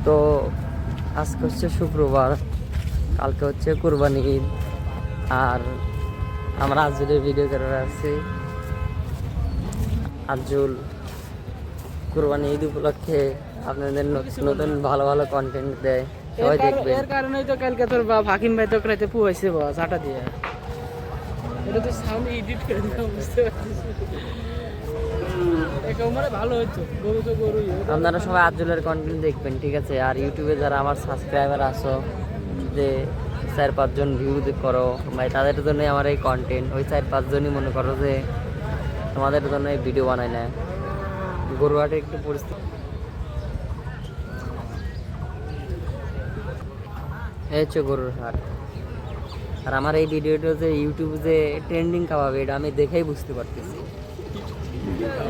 তো আজকে হচ্ছে শুক্রবার, কালকে হচ্ছে কুরবানি ঈদ। আর আমরা আজুলের ভিডিও করে আসছি। আজুল কুরবানি ঈদ উপলক্ষে আপনাদের নতুন ভালো ভালো কন্টেন্ট দেয়, সবাই দেখবেন। এর কারণেই তো কালকে তোর বাপ হাকিম ভাই তো রাতে পুয়াইছে বাবা চাটা দিয়ে। এটা তো সাউন্ড এডিট করে দিলাম, বুঝতে পারছিস? একেবারে ভালো হচ্ছে, গরু তো গরুই। আপনারা সবাই আজুলের কন্টেন্ট দেখবেন, ঠিক আছে? আর ইউটিউবে যারা আমার সাবস্ক্রাইবার আছো, যে 4-5 জন ভিউ করো ভাই, তাদের জন্যই আমার এই কন্টেন্ট। ওই 4-5 জনই মনে করো যে তোমাদের জন্য এই ভিডিও বানাই না। গরুহাটে একটু পরিস্থিতি এই হচ্ছে গরুর হাট। আর আমার এই ভিডিওটা যে ইউটিউবে যে ট্রেন্ডিং কাবাবে, এটা আমি দেখেই বুঝতে পারতেছি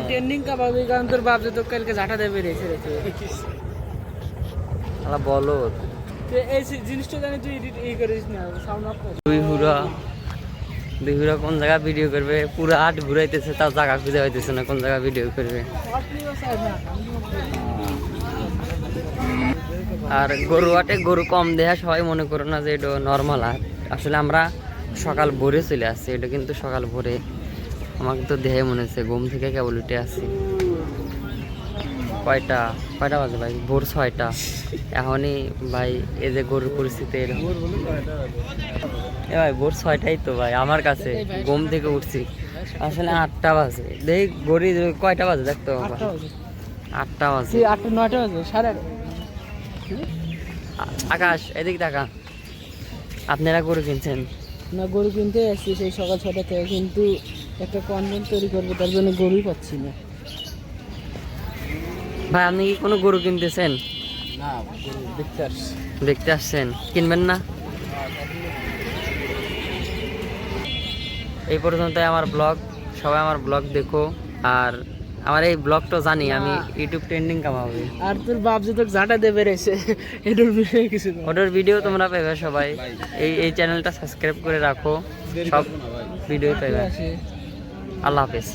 ট্রেন্ডিং কাবাবি, কারণ তোর বাপ যে তো কালকে ঝাঁটা দেবে রেখে রেখে। বলো এই জিনিসটা জানি তুই এডিট করিস না, সাউন্ড অফ কর। দুই হুরা কোন জায়গা ভিডিও করবে, পুরো হাট ঘুরাইতেছে, তাও জায়গা খুঁজে পাইতেছে না কোন জায়গা ভিডিও করবে। আর গরু হাটে গরু কম দেয়া সবাই মনে করো না যে এটা নর্মাল হাট। আসলে আমরা সকাল ভোরে চলে আসছি, এটা কিন্তু সকাল ভোরে। আমাকে তো দেহে মনে হচ্ছে ঘুম থেকে কেবল উঠে আসছি। কয়টা বাজে ভাই? ভোর 6টা। এখনই ভাই এই যে গরুর পরিস্থিতি এরকম। এ ভাই ভোর 6টাই তো ভাই আমার কাছে, ঘুম থেকে উঠছি আসলে 8টা বাজে। দেখি গড়ি কয়টা বাজে দেখতো। 8টা বাজে, 8টা 9টা বাজে, 8:30। আকাশ এদিক দেখা। আপনারা গরু কিনছেন? না, গরু কিনতে আসছি সেই সকাল 6টা থেকে, কিন্তু একটা কন্টেন্ট তৈরি করবো, তার জন্য গরুই পাচ্ছি না। ভাই আপনি কি কোনো গরু কিনতেছেন? না, গরু দেখতে আসছি। দেখতে আসছেন, কিনবেন না? এই পর্যন্ত আমার ব্লগ। সবাই আমার ব্লগ দেখো। আর আমার এই ব্লগটা জানি আমি ইউটিউব ট্রেন্ডিং কামাবে। আর তোর বাপ যে তোকে ঝাঁটা দেবে রেছে, এটার বিষয়ে কিছু না। ওটার ভিডিও তোমরা পাবে সবাই। এই চ্যানেলটা সাবস্ক্রাইব করে রাখো, সব ভিডিও পাবে। আল্লাহ হাফেজ।